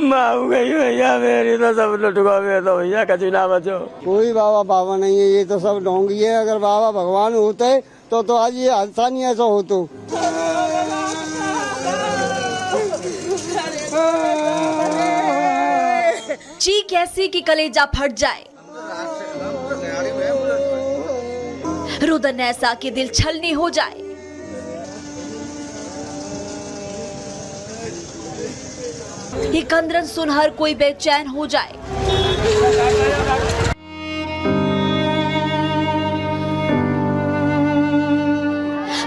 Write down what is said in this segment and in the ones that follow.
माँ गई भैया मेरी तो सब लुटवा में तो भैया कभी ना बचो। कोई बाबा बाबा नहीं है, ये तो सब ढोंगी है। अगर बाबा भगवान होते तो आज ये हादसा नहीं ऐसा होता। चीख ऐसी कि कलेजा फट जाए, रुदन ऐसा कि दिल छलनी हो जाए। ये कंदरन सुन हर कोई बेचैन हो जाए।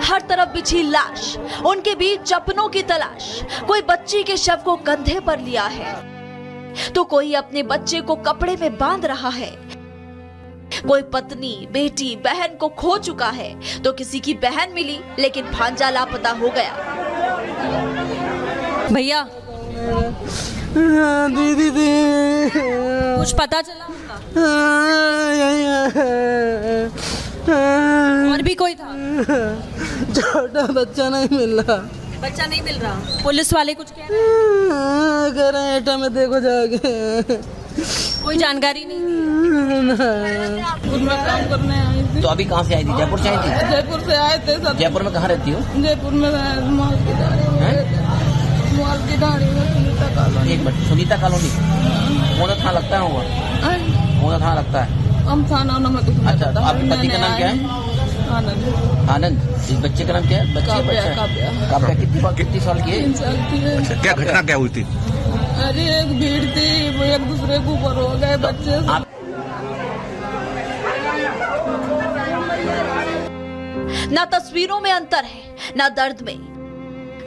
हर तरफ बिछी लाश, उनके बीच चपनों की तलाश। कोई बच्ची के शव को कंधे पर लिया है तो कोई अपने बच्चे को कपड़े में बांध रहा है। कोई पत्नी, बेटी, बहन को खो चुका है तो किसी की बहन मिली लेकिन भांजा लापता हो गया। भैया दीदी कुछ पता चला होगा? और भी कोई था? छोटा बच्चा नहीं मिल रहा। बच्चा नहीं मिल रहा। पुलिस वाले कुछ कह रहे हैं? एटा में देखो जाके। कोई जानकारी नहीं। उसमें काम करने आई थी। तो अभी कहाँ से आई थी? जयपुर से आई थी? जयपुर से आए थे सब। जयपुर में कहाँ रहती हो? जयपुर में मॉल की धाड़ी में सुनीता कॉलोनी। एक मिनट, सुनीता कॉलोनी कौन सा थाना लगता है? कौन सा थाना लगता है? हम थाना में कुछ। अच्छा, तो आपके पति का नाम क्या है? आनंद। आनंद। इस बच्चे का नाम क्या है? काव्या। कितनी साल की है? 3 साल की है। अच्छा, क्या घटना क्या हुई थी? अरे एक भीड़ थी, वो एक दूसरे के ऊपर हो गए बच्चे। ना तस्वीरों में अंतर है, ना दर्द में।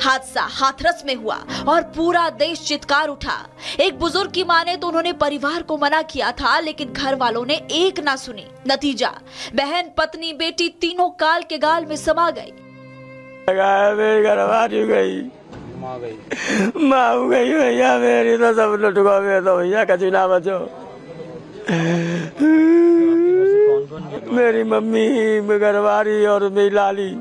हादसा हाथरस में हुआ और पूरा देश चित्कार उठा। एक बुजुर्ग की माने तो उन्होंने परिवार को मना किया था, लेकिन घर वालों ने एक ना सुनी। नतीजा, बहन, पत्नी, बेटी तीनों काल के गाल में समा गई। मेरी घरवाली गई, माँ गई भैया मेरी तो सब लुटवा में तो भैया कभी ना बचो। मेरी मम्मी, घरवाली और मेरी लाली।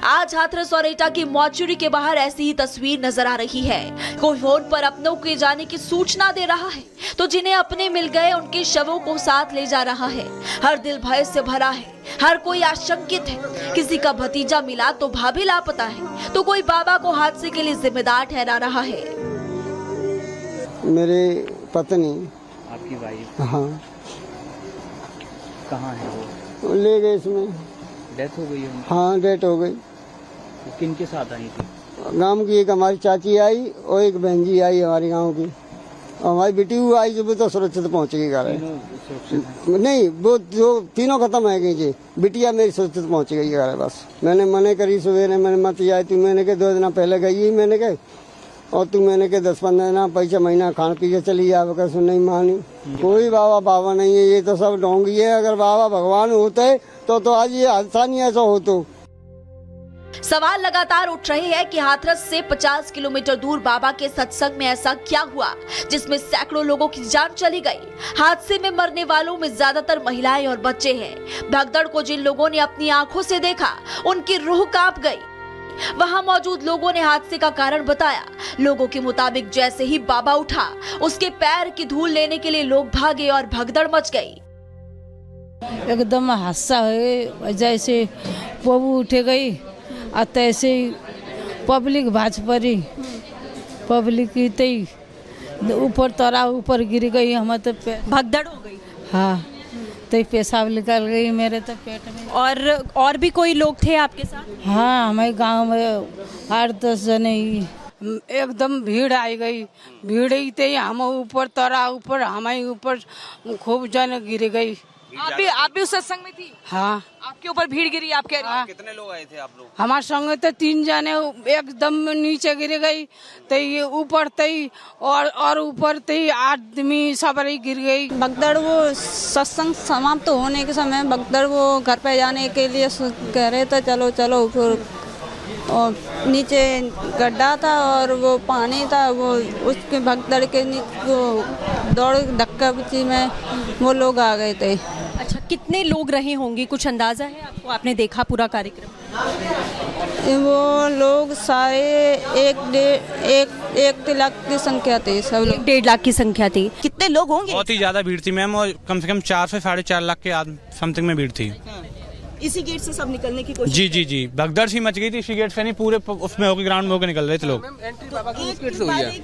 आज हाथरस और एटा की मॉर्चुरी के बाहर ऐसी ही तस्वीर नजर आ रही है। कोई फोन पर अपनों के जाने की सूचना दे रहा है तो जिन्हें अपने मिल गए उनके शवों को साथ ले जा रहा है। हर दिल भय से भरा है, हर कोई आशंकित है। किसी का भतीजा मिला तो भाभी लापता है, तो कोई बाबा को हादसे के लिए जिम्मेदार ठहरा रहा है। मेरी पत्नी। आपकी वाइफ? हाँ। कहाँ है वो? ले गए इसमें। डेथ हो गई है? हाँ, डेथ हो गई। किन के साथ आई थी? गांव की एक हमारी चाची आई और एक बहन जी आई हमारे गांव की। हमारी बेटी हुई आई जो तो सुरक्षित पहुंच गई घर। नहीं, वो जो तीनों खत्म है गई जी। बिटिया मेरी सुरक्षित पहुंच गई घर। बस मैंने मने करी सवेरे, मैंने मत आई तू। मैंने के 2 दिन पहले गई मैंने के, और तू मैंने के 10-15 दिन पैसा महीना खान पी के चली जाओ। कैसे नहीं मानी। कोई बाबा बाबा नहीं है, ये तो सब ढोंगी है। अगर बाबा भगवान होते तो आज ये हादसा नहीं ऐसा होता। सवाल लगातार उठ रहे हैं कि हाथरस से 50 किलोमीटर दूर बाबा के सत्संग में ऐसा क्या हुआ जिसमें सैकड़ों लोगों की जान चली गई। हादसे में मरने वालों में ज्यादातर महिलाएं और बच्चे हैं। भगदड़ को जिन लोगों ने अपनी आंखों से देखा उनकी रूह कांप गई। वहां मौजूद लोगों ने हादसे का कारण बताया। लोगों के मुताबिक जैसे ही बाबा उठा, उसके पैर की धूल लेने के लिए लोग भागे और भगदड़ मच गई। एकदम हादसा है, जैसे पबू उठे गई और तैसे पब्लिक भाज पड़ी। पब्लिक ऊपर तरा ऊपर गिर गई। हम तो भगदड़ हो गई। हाँ, तो पेशाब निकल गई मेरे तो पेट में। और भी कोई लोग थे आपके साथ? हाँ, हमारे गांव में 8-10 जने ही। एकदम भीड़ आई गई। भीड़ ही थे, हम ऊपर तरा ऊपर, हमारे ऊपर खूब जन गिर गई। आप भी उस सत्संग में थी? हाँ। आपके ऊपर भीड़ गिरी, आप कह रही हैं? कितने लोग आए थे आप लोग? हमारे संग तो 3 जने एकदम नीचे गिर गई। तो ये ऊपर तई और ऊपर तई आदमी सब रही गिर गई। भगदड़ वो सत्संग समाप्त होने के समय भगदड़ वो घर पे जाने के लिए कह रहे थे चलो चलो। फिर और नीचे गड्ढा था और वो पानी था, वो उसके भगदड़ के वो दौड़ धक्का बच्ची में वो लोग आ गए थे। अच्छा, कितने लोग रहे होंगे, कुछ अंदाजा है आपको? आपने देखा पूरा कार्यक्रम? वो लोग सारे एक लाख की संख्या थी, सब लोग 1.5 लाख की संख्या थी। कितने लोग होंगे? बहुत ही ज्यादा भीड़ थी मैम, और कम से कम 4 से 4.5 लाख के समथिंग में भीड़ थी। इसी गेट से सब निकलने की कोशिश। जी भगदड़ सी मच गई थी इसी गेट से, नहीं पूरे उसमें होकर ग्राउंड में होकर निकल रहे थे लोग।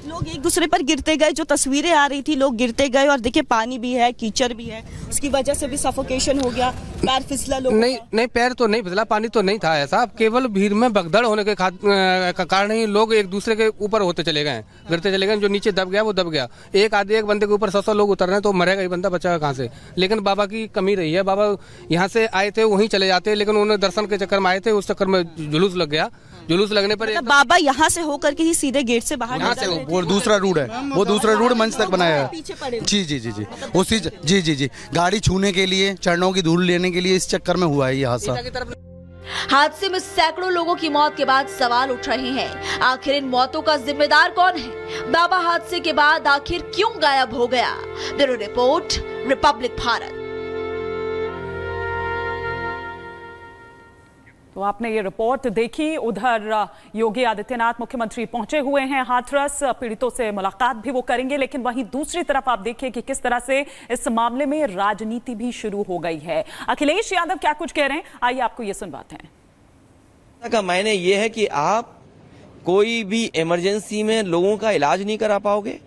लोग एक दूसरे पर गिरते गए, जो तस्वीरें आ रही थी, लोग गिरते गए और देखिए पानी भी है, कीचड़ भी है, उसकी वजह से भी सफोकेशन हो गया, पैर फिसला लोग। नहीं पैर तो नहीं फिसला, पानी तो नहीं था ऐसा, केवल भीड़ में भगदड़ होने के कारण ही लोग एक दूसरे के ऊपर होते चले गए, गिरते चले गए। जो नीचे दब गया वो दब गया। एक बंदे के ऊपर 100 लोग उतर रहे हैं तो मरेगा ही बंदा, बचाएगा कहाँ से। लेकिन बाबा की कमी रही है, बाबा यहाँ से आए थे वहीं चले जाते, लेकिन उन्होंने दर्शन के चक्कर में आए थे, उस चक्कर में जुलूस लग गया। जुलूस लगने पर बाबा यहाँ से होकर के ही सीधे गेट से बाहर, यहाँ से वो दूसरा रूट है, वो दूसरा रूट मंच तक बनाया है। पीछे पड़े जी उसी जी गाड़ी छूने के लिए, चरणों की धूल लेने के लिए, इस चक्कर में हुआ है ये हादसा। हादसे में सैकड़ों लोगों की मौत के बाद सवाल उठ रहे हैं, आखिर इन मौतों का जिम्मेदार कौन है? बाबा हादसे के बाद आखिर क्यों गायब हो गया? Bureau report, Republic Bharat. तो आपने ये रिपोर्ट देखी। उधर योगी आदित्यनाथ मुख्यमंत्री पहुंचे हुए हैं हाथरस, पीड़ितों से मुलाकात भी वो करेंगे, लेकिन वहीं दूसरी तरफ आप देखिए कि किस तरह से इस मामले में राजनीति भी शुरू हो गई है। अखिलेश यादव क्या कुछ कह रहे हैं, आइए आपको ये सुनवाते हैं। का मायने ये है कि आप कोई भी इमरजेंसी में लोगों का इलाज नहीं करा पाओगे।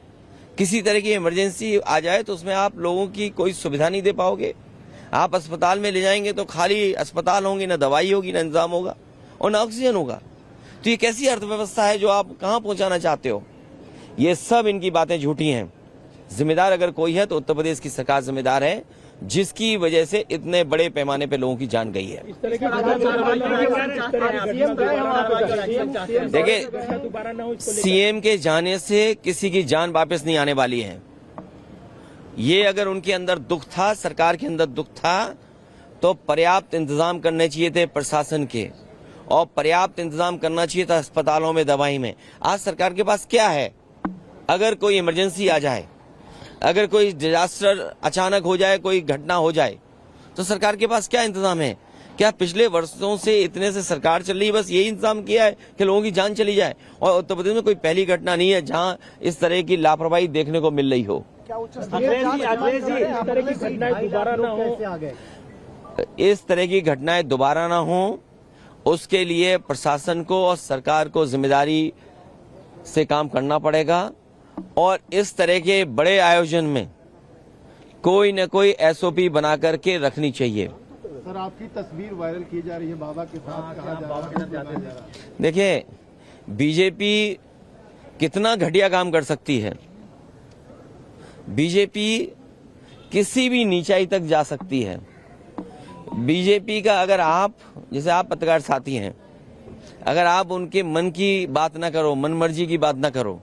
किसी तरह की इमरजेंसी आ जाए तो उसमें आप लोगों की कोई सुविधा नहीं दे पाओगे। आप अस्पताल में ले जाएंगे तो खाली अस्पताल होंगे, ना दवाई होगी, ना इंतजाम होगा और ना ऑक्सीजन होगा। तो ये कैसी अर्थव्यवस्था है जो आप कहां पहुंचाना चाहते हो? ये सब इनकी बातें झूठी हैं। जिम्मेदार अगर कोई है तो उत्तर प्रदेश की सरकार जिम्मेदार है, जिसकी वजह से इतने बड़े पैमाने पे लोगों की जान गई है। देखिए, सीएम के जाने से किसी की जान वापस नहीं आने वाली है। ये अगर उनके अंदर दुख था, सरकार के अंदर दुख था, तो पर्याप्त इंतजाम करने चाहिए थे प्रशासन के, और पर्याप्त इंतजाम करना चाहिए था अस्पतालों में, दवाई में। आज सरकार के पास क्या है? अगर कोई इमरजेंसी आ जाए, अगर कोई डिजास्टर अचानक हो जाए, कोई घटना हो जाए, तो सरकार के पास क्या इंतजाम है? क्या पिछले वर्षों से इतने से सरकार चल रही है, बस यही इंतजाम किया है कि लोगों की जान चली जाए? और उत्तर प्रदेश में कोई पहली घटना नहीं है जहां इस तरह की लापरवाही देखने को मिल रही हो। इस तरह की घटनाएं दोबारा ना हो, उसके लिए प्रशासन को और सरकार को जिम्मेदारी से काम करना पड़ेगा। और इस तरह के बड़े आयोजन में कोई न कोई एसओपी बना करके रखनी चाहिए। सर, आपकी तस्वीर वायरल की जा रही है बाबा के साथ, कहा जा रहा है। देखिए, बीजेपी कितना घटिया काम कर सकती है। बीजेपी किसी भी नीचाई तक जा सकती है। बीजेपी का अगर आप, जैसे आप पत्रकार साथी हैं, अगर आप उनके मन की बात ना करो, मन मर्जी की बात ना करो,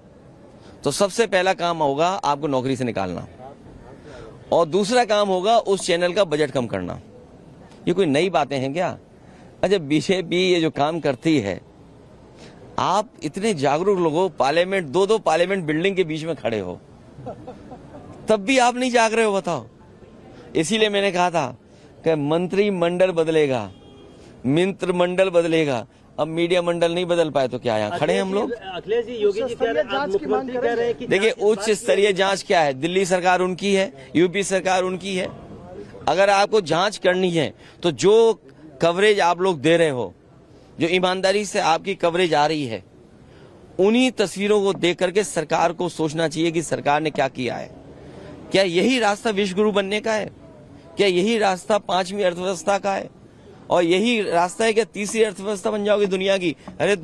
तो सबसे पहला काम होगा आपको नौकरी से निकालना, और दूसरा काम होगा उस चैनल का बजट कम करना। ये कोई नई बातें हैं क्या? अच्छा, बीजेपी ये जो काम करती है, आप इतने जागरूक लोग हो, पार्लियामेंट, दो पार्लियामेंट बिल्डिंग के बीच में खड़े हो, तब भी आप नहीं जाग रहे हो, बताओ। इसीलिए मैंने कहा था कि मंत्रिमंडल बदलेगा, मंत्रिमंडल बदलेगा, अब मीडिया मंडल नहीं बदल पाए तो क्या यहाँ खड़े हैं हम लोग? अखिलेश जी, योगी जी कह रहे हैं कि देखिए, उच्च स्तरीय जांच क्या है? दिल्ली सरकार उनकी है, यूपी सरकार उनकी है। अगर आपको जांच करनी है तो जो कवरेज आप लोग दे रहे हो, जो ईमानदारी से आपकी कवरेज आ रही है, उन्हीं तस्वीरों को देख करके सरकार को सोचना चाहिए कि सरकार ने क्या किया है। क्या यही रास्ता विश्व गुरु बनने का है? क्या यही रास्ता 5वीं अर्थव्यवस्था का है? और यही रास्ता है क्या तीसरी अर्थव्यवस्था बन जाओगी दुनिया की? अरे